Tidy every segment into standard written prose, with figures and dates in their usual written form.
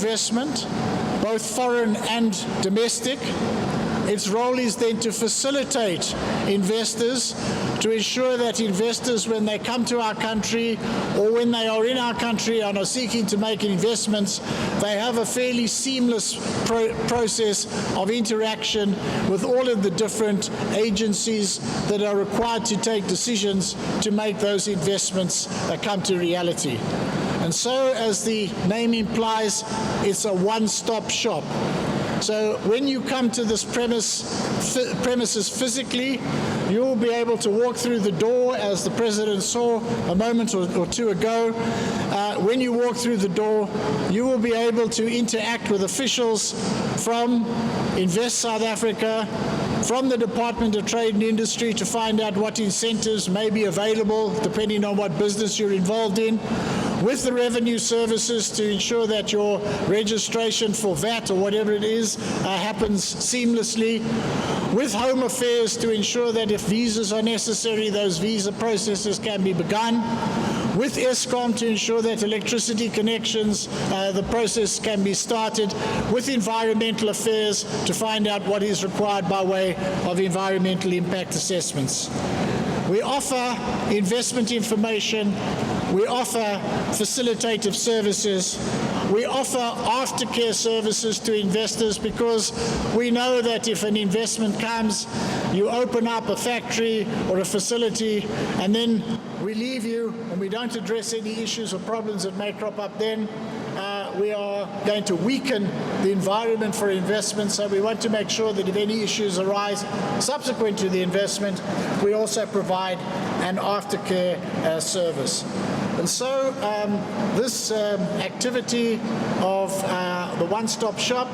investment, both foreign and domestic. Its role is then to facilitate investors, to ensure that investors, when they come to our country or when they are in our country and are seeking to make investments, they have a fairly seamless process of interaction with all of the different agencies that are required to take decisions to make those investments come to reality. And so, as the name implies, it's a one-stop shop. So when you come to this premises physically, you will be able to walk through the door, as the President saw a moment or two ago. When you walk through the door, you will be able to interact with officials from Invest South Africa, from the Department of Trade and Industry, to find out what incentives may be available depending on what business you're involved in, with the revenue services to ensure that your registration for VAT or whatever it is happens seamlessly, with Home Affairs to ensure that if visas are necessary, those visa processes can be begun, with Eskom to ensure that electricity connections, the process can be started, with Environmental Affairs to find out what is required by way of environmental impact assessments. We offer investment information, we offer facilitative services, we offer aftercare services to investors, because we know that if an investment comes, you open up a factory or a facility and then we leave you and we don't address any issues or problems that may crop up then, we are going to weaken the environment for investment. So we want to make sure that if any issues arise subsequent to the investment, we also provide an aftercare service. And so this activity of the one-stop shop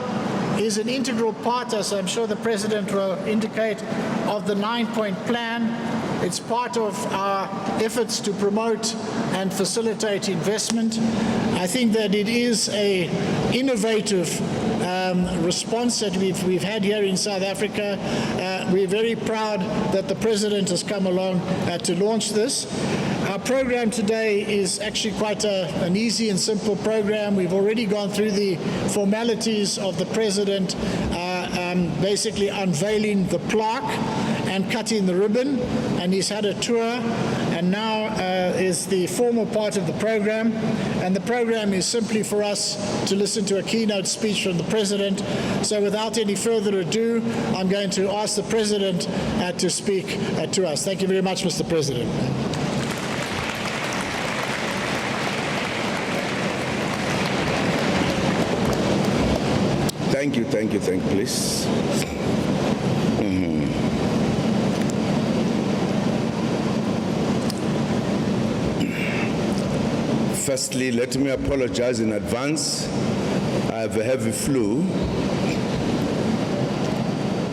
is an integral part, as I'm sure the President will indicate, of the 9-point plan. It's part of our efforts to promote and facilitate investment. I think that it is an innovative response that we've had here in South Africa. We're very proud that the President has come along to launch this. Our program today is actually quite an easy and simple program. We've already gone through the formalities of the President basically unveiling the plaque and cutting the ribbon, and he's had a tour, and now is the formal part of the program. And the program is simply for us to listen to a keynote speech from the President. So without any further ado, I'm going to ask the President to speak to us. Thank you very much, Mr. President. Thank you, please. Firstly, let me apologize in advance. I have a heavy flu.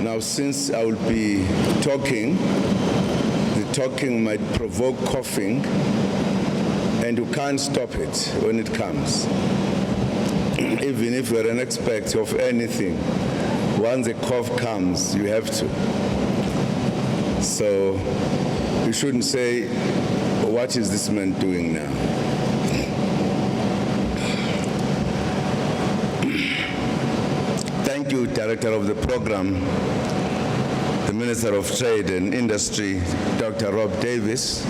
Now, since I will be talking, the talking might provoke coughing, and you can't stop it when it comes. Even if you're an expert of anything, once a cough comes, you have to. So you shouldn't say, what is this man doing now? Thank you, Director of the Program, the Minister of Trade and Industry, Dr. Rob Davis,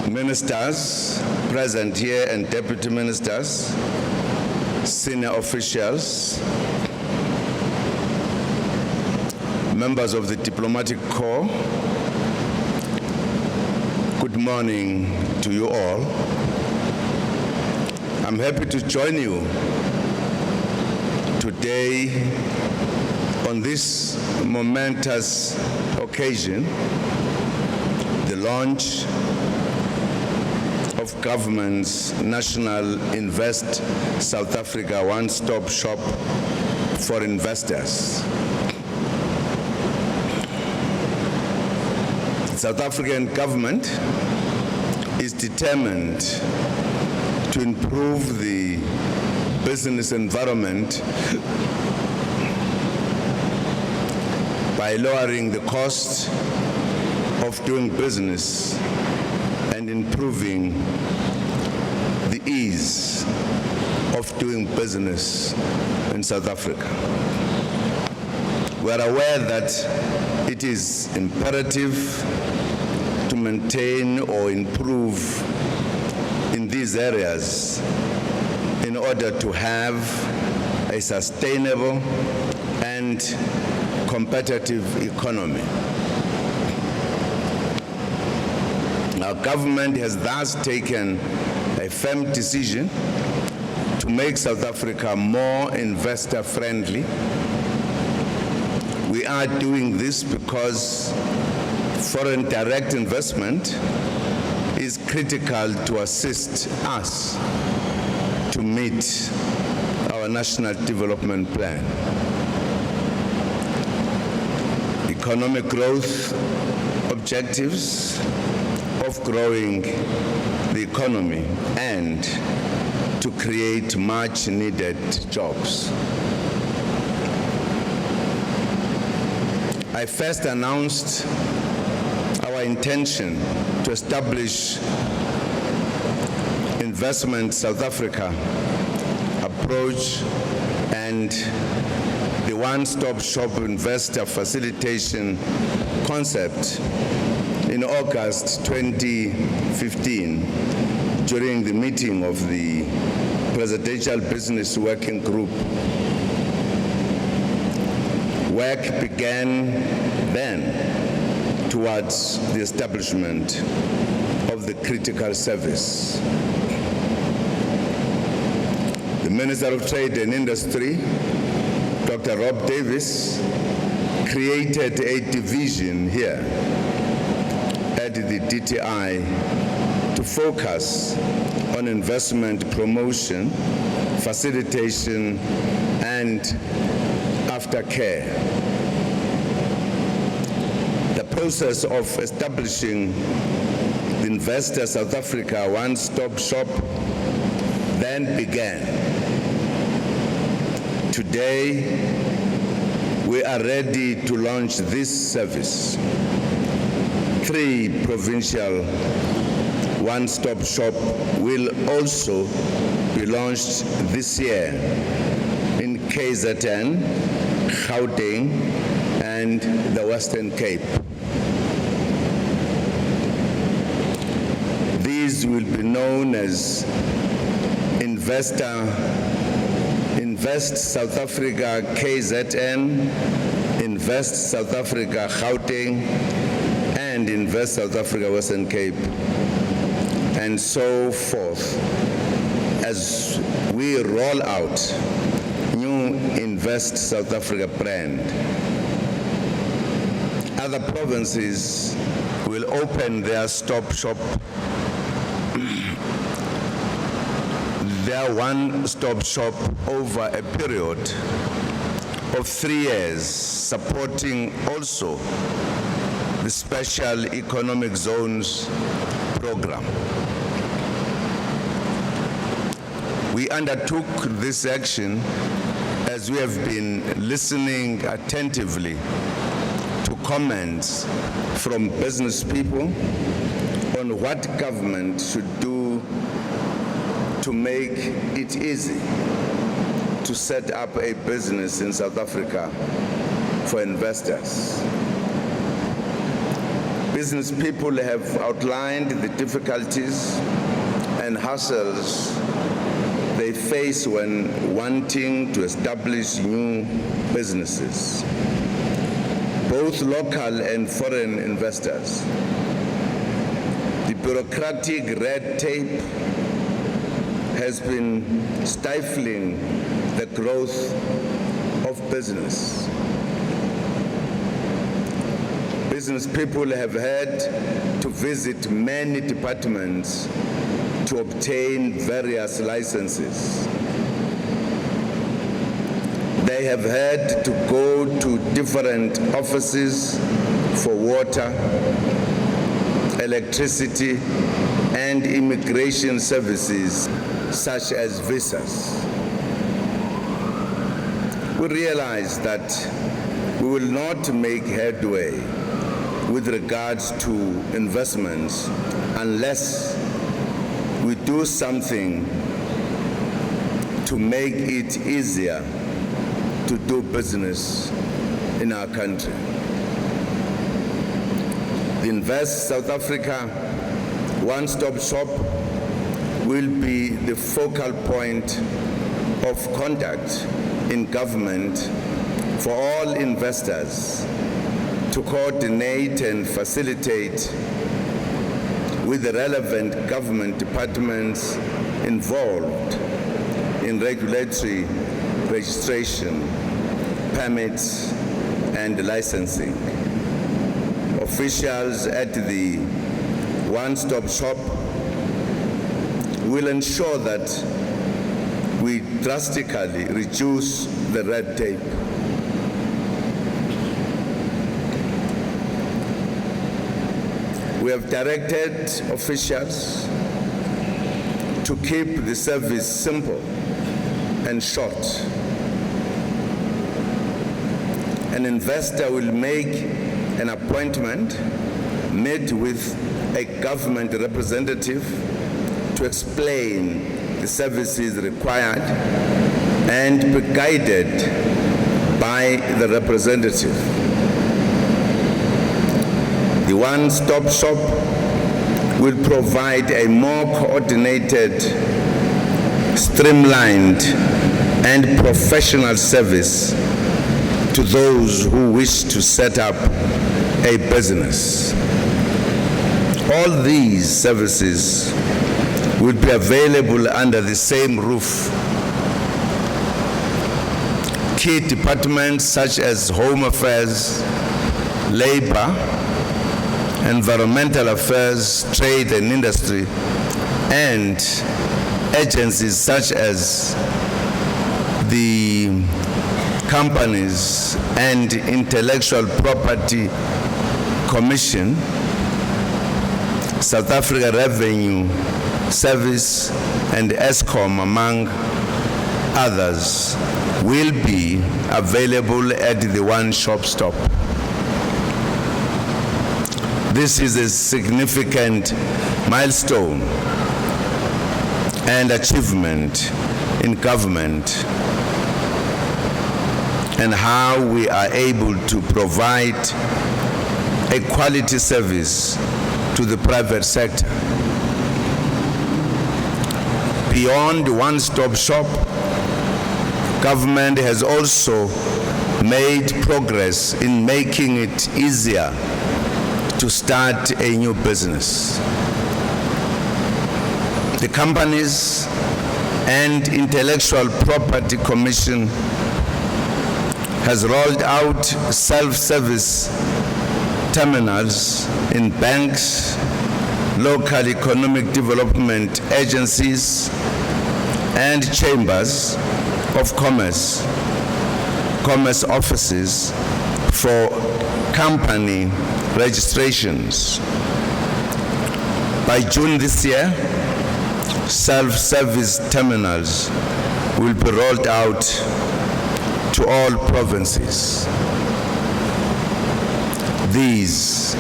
Ministers present here and Deputy Ministers, senior officials, members of the Diplomatic Corps, good morning to you all. I'm happy to join you today on this momentous occasion, the launch of government's National Invest South Africa one-stop shop for investors. The South African government is determined to improve the business environment by lowering the cost of doing business and improving the ease of doing business in South Africa. We are aware that it is imperative to maintain or improve in these areas in order to have a sustainable and competitive economy. Our government has thus taken a firm decision to make South Africa more investor-friendly. We are doing this because foreign direct investment is critical to assist us to meet our national development plan. Economic growth objectives of growing the economy and to create much needed jobs. I first announced our intention to establish Investment South Africa approach and the one-stop shop investor facilitation concept in August 2015 during the meeting of the Presidential Business Working Group. Work began then towards the establishment of the critical service. The Minister of Trade and Industry, Dr. Rob Davis, created a division here at the DTI to focus on investment promotion, facilitation, and aftercare. The process of establishing the Investor South Africa one-stop shop then began. Today, we are ready to launch this service. 3 provincial one-stop shop will also be launched this year in KZN, Gauteng, and the Western Cape. These will be known as Invest South Africa KZN, Invest South Africa Gauteng, and Invest South Africa Western Cape, and so forth, as we roll out new Invest South Africa brand. Other provinces will open their one-stop shop over a period of 3 years, supporting also the Special Economic Zones program. We undertook this action as we have been listening attentively to comments from business people on what government should do to make it easy to set up a business in South Africa for investors. Business people have outlined the difficulties and hassles they face when wanting to establish new businesses, both local and foreign investors. The bureaucratic red tape has been stifling the growth of business. Business people have had to visit many departments to obtain various licenses. They have had to go to different offices for water, electricity, and immigration services, such as visas. We realize that we will not make headway with regards to investments unless we do something to make it easier to do business in our country. The Invest South Africa one-stop shop will be the focal point of contact in government for all investors to coordinate and facilitate with the relevant government departments involved in regulatory registration, permits, and licensing. Officials at the one-stop shop will ensure that we drastically reduce the red tape. We have directed officials to keep the service simple and short. An investor will make an appointment, meet with a government representative to explain the services required and be guided by the representative. The one-stop shop will provide a more coordinated, streamlined, and professional service to those who wish to set up a business. All these services will be available under the same roof. Key departments such as Home Affairs, Labor, Environmental Affairs, Trade and Industry, and agencies such as the Companies and Intellectual Property Commission, South Africa Revenue Service, and ESCOM, among others, will be available at the one-stop shop. This is a significant milestone and achievement in government and how we are able to provide a quality service to the private sector. Beyond the one-stop shop, government has also made progress in making it easier to start a new business. The Companies and Intellectual Property Commission has rolled out self-service terminals in banks, local economic development agencies, and chambers of commerce offices for company registrations. By June this year, self-service terminals will be rolled out to all provinces. These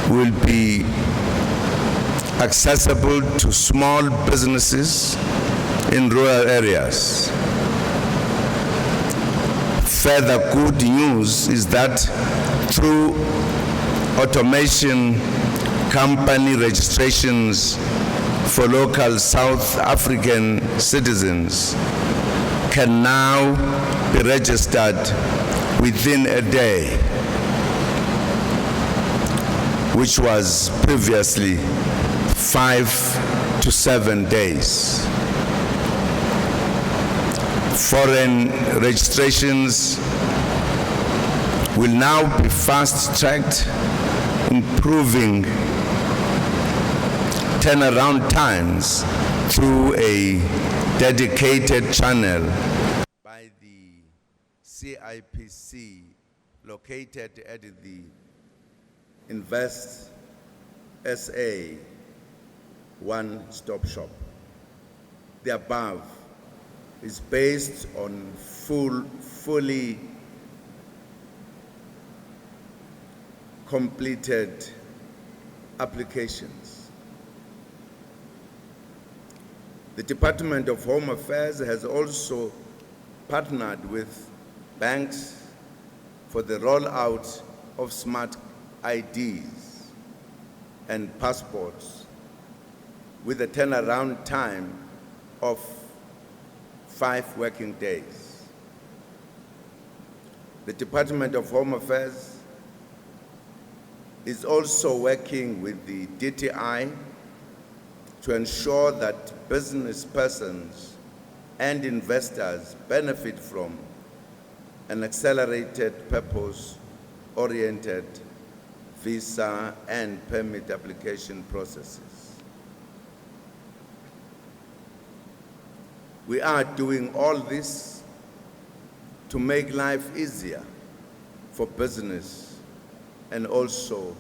will be accessible to small businesses in rural areas. Further good news is that through automation, company registrations for local South African citizens can now be registered within a day, which was previously 5 to 7 days. Foreign registrations will now be fast-tracked, improving turnaround times through a dedicated channel by the CIPC located at the Invest SA one-stop shop. The above is based on fully completed applications. The Department of Home Affairs has also partnered with banks for the rollout of smart IDs and passports with a turnaround time of 5 working days. The Department of Home Affairs is also working with the DTI to ensure that business persons and investors benefit from an accelerated, purpose-oriented visa and permit application processes. We are doing all this to make life easier for business and also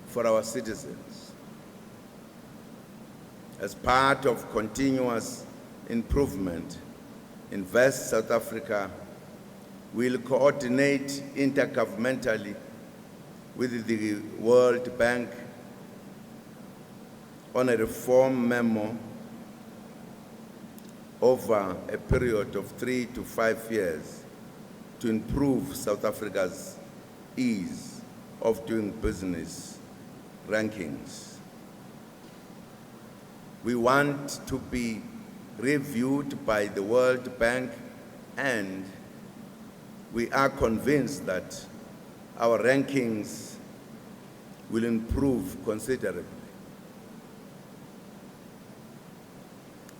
for our citizens. As part of continuous improvement, Invest South Africa will coordinate intergovernmentally with the World Bank on a reform memo over a period of 3 to 5 years to improve South Africa's ease of doing business rankings. We want to be reviewed by the World Bank, and we are convinced that our rankings will improve considerably.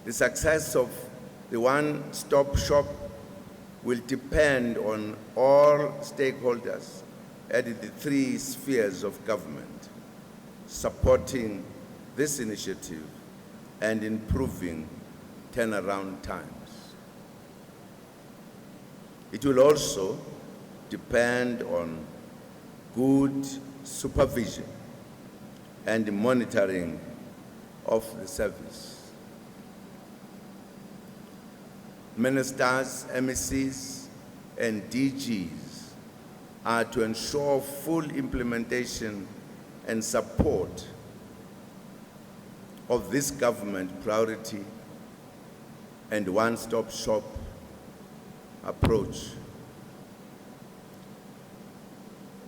The success of the one-stop shop will depend on all stakeholders at the 3 spheres of government supporting this initiative and improving turnaround times. It will also depend on good supervision and monitoring of the service. Ministers, MECs, and DGs are to ensure full implementation and support of this government priority and one-stop shop approach.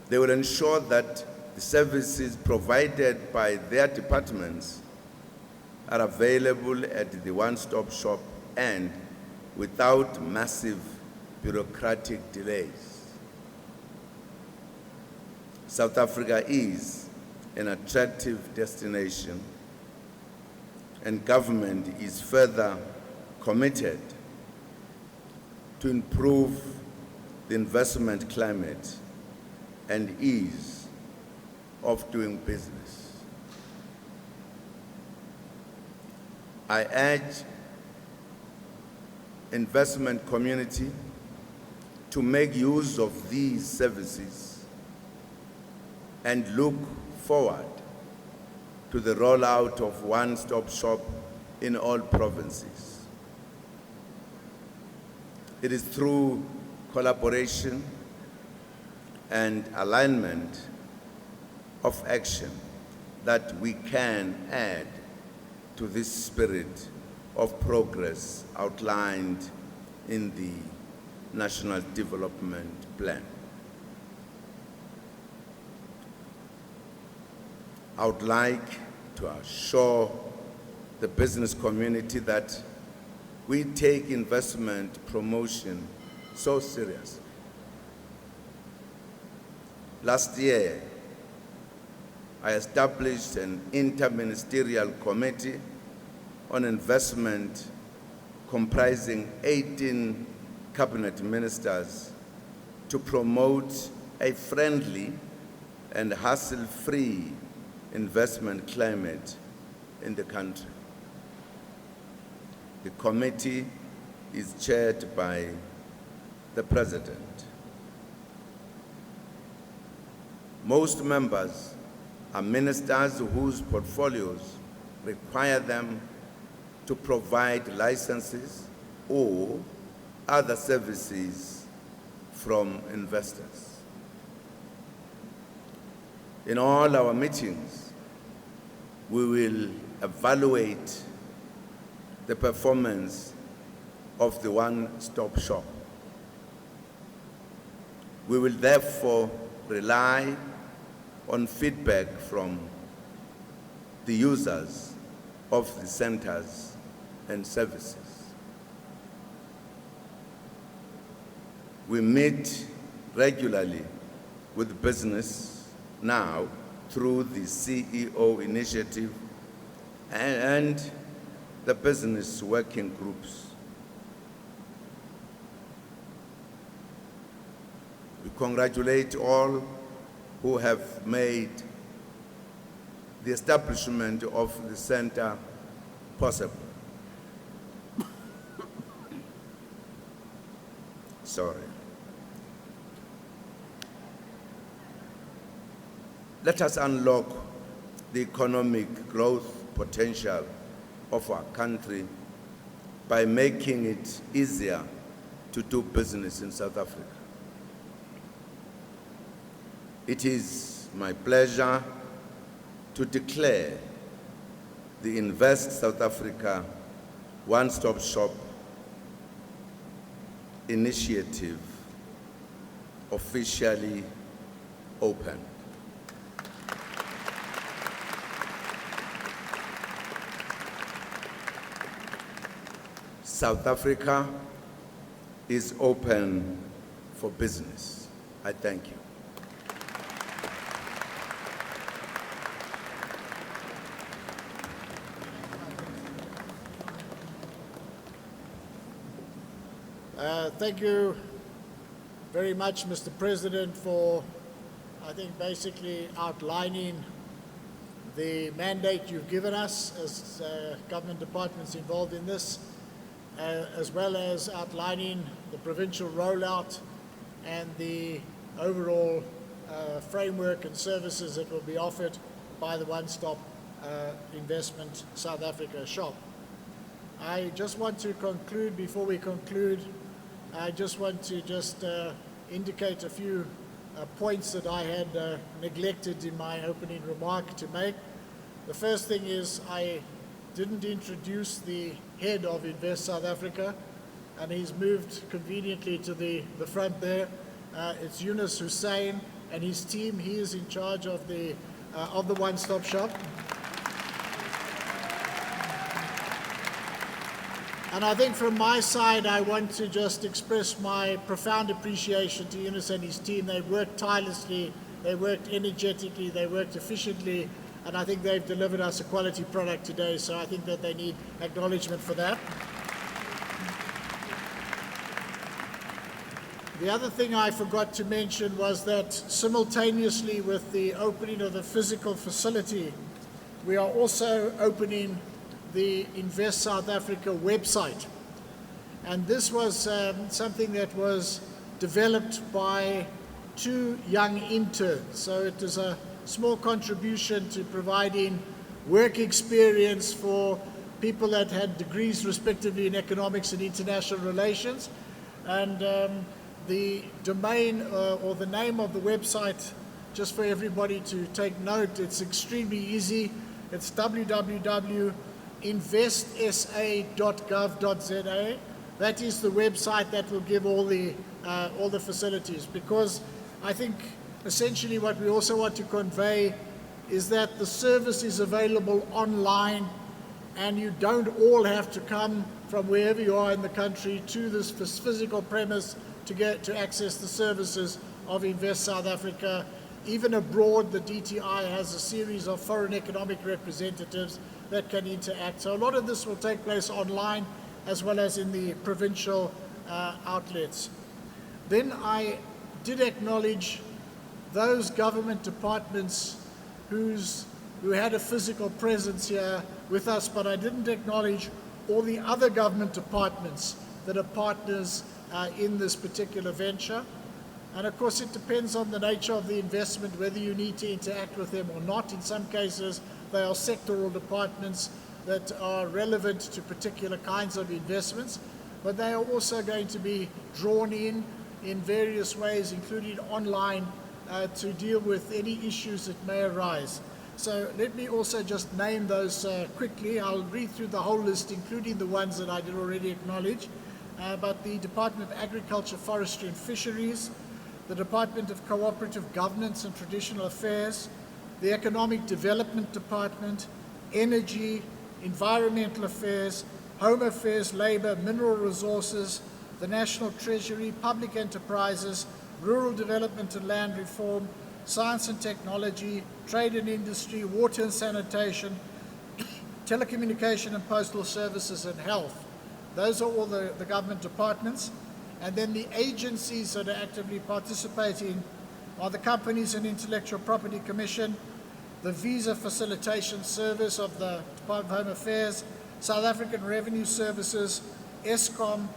They will ensure that the services provided by their departments are available at the one-stop shop and without massive bureaucratic delays. South Africa is an attractive destination, and government is further committed to improve the investment climate and ease of doing business. I urge investment community to make use of these services and look forward to the rollout of one-stop shop in all provinces. It is through collaboration and alignment of action that we can add to this spirit of progress outlined in the National Development Plan. I would like to assure the business community that we take investment promotion so seriously. Last year, I established an interministerial committee on investment comprising 18 cabinet ministers to promote a friendly and hassle-free investment climate in the country. The committee is chaired by the President. Most members are ministers whose portfolios require them to provide licenses or other services from investors. In all our meetings, we will evaluate the performance of the one-stop shop. We will therefore rely on feedback from the users of the centers and services. We meet regularly with business now through the CEO initiative and the business working groups. We congratulate all who have made the establishment of the center possible. Sorry. Let us unlock the economic growth potential of our country by making it easier to do business in South Africa. It is my pleasure to declare the Invest South Africa One-Stop Shop initiative officially open. South Africa is open for business. I thank you. Thank you very much, Mr. President, for, I think, basically outlining the mandate you've given us as government departments involved in this, as well as outlining the provincial rollout and the overall framework and services that will be offered by the One-Stop Investment South Africa shop. I just want to conclude, before we conclude, I just want to indicate a few points that I had neglected in my opening remark to make. The first thing is I didn't introduce the head of Invest South Africa, and he's moved conveniently to the front there. It's Yunus Hussain and his team. He is in charge of the one-stop shop. And I think from my side, I want to just express my profound appreciation to Yunus and his team. They've worked tirelessly, they worked energetically, they worked efficiently, and I think they've delivered us a quality product today, so I think that they need acknowledgement for that. The other thing I forgot to mention was that simultaneously with the opening of the physical facility, we are also opening the Invest South Africa website. And this was something that was developed by 2 young interns. So it is a small contribution to providing work experience for people that had degrees respectively in economics and international relations. And the domain or the name of the website, just for everybody to take note, it's extremely easy. It's www.investsa.gov.za. That is the website that will give all the facilities, because I think essentially what we also want to convey is that the service is available online, and you don't all have to come from wherever you are in the country to this physical premise to access the services of Invest South Africa. Even abroad, the DTI has a series of foreign economic representatives that can interact. So a lot of this will take place online as well as in the provincial outlets. Then I did acknowledge those government departments who had a physical presence here with us, but I didn't acknowledge all the other government departments that are partners in this particular venture. And of course it depends on the nature of the investment whether you need to interact with them or not. In some cases they are sectoral departments that are relevant to particular kinds of investments, but they are also going to be drawn in various ways, including online, to deal with any issues that may arise. So let me also just name those quickly. I'll read through the whole list, including the ones that I did already acknowledge. But the Department of Agriculture, Forestry and Fisheries, the Department of Cooperative Governance and Traditional Affairs, the Economic Development Department, Energy, Environmental Affairs, Home Affairs, Labour, Mineral Resources, the National Treasury, Public Enterprises, Rural Development and Land Reform, Science and Technology, Trade and Industry, Water and Sanitation, Telecommunication and Postal Services, and Health. Those are all the government departments. And then the agencies that are actively participating are the Companies and Intellectual Property Commission, the Visa Facilitation Service of the Department of Home Affairs, South African Revenue Services, ESCOM,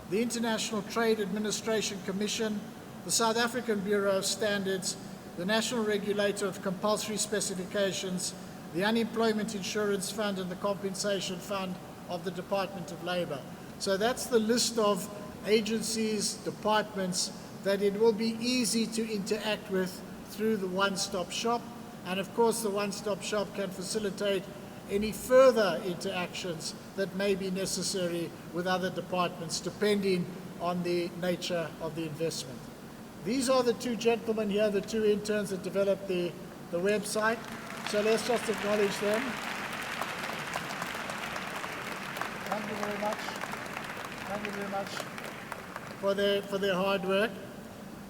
the International Trade Administration Commission, the South African Bureau of Standards, the National Regulator of Compulsory Specifications, the Unemployment Insurance Fund, and the Compensation Fund of the Department of Labour. So that's the list of agencies, departments that it will be easy to interact with through the one-stop shop. And of course, the one-stop shop can facilitate any further interactions that may be necessary with other departments, depending on the nature of the investment. These are the two gentlemen here, the two interns that developed the website. So let's just acknowledge them. Thank you very much. Thank you very much for their hard work.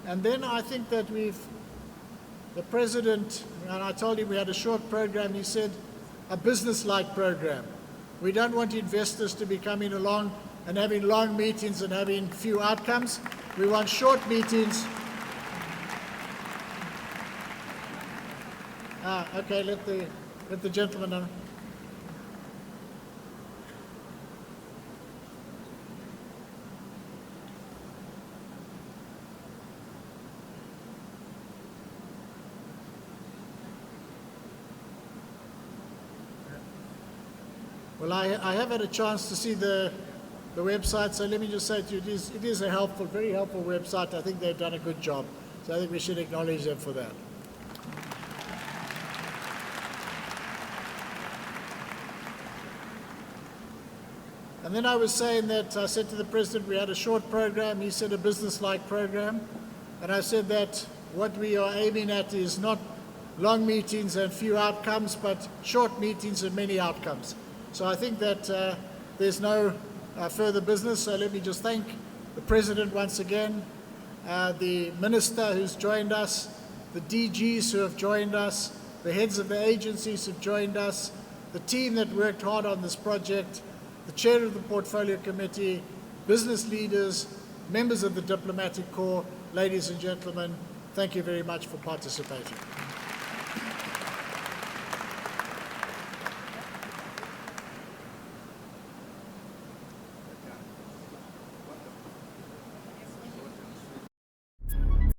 And then I think that the President, and I told him we had a short program, he said a business-like program. We don't want investors to be coming along and having long meetings and having few outcomes. We want short meetings. Okay, let the gentleman know. Well, I have had a chance to see the website, so let me just say to you, it is a helpful, very helpful website. I think they've done a good job, so I think we should acknowledge them for that. And then I was saying that I said to the President we had a short program, he said a business-like program, and I said that what we are aiming at is not long meetings and few outcomes, but short meetings and many outcomes. So I think that there's no further business, so let me just thank the President once again, the Minister who's joined us, the DGs who have joined us, the heads of the agencies who've joined us, the team that worked hard on this project, the Chair of the Portfolio Committee, business leaders, members of the Diplomatic Corps. Ladies and gentlemen, thank you very much for participating.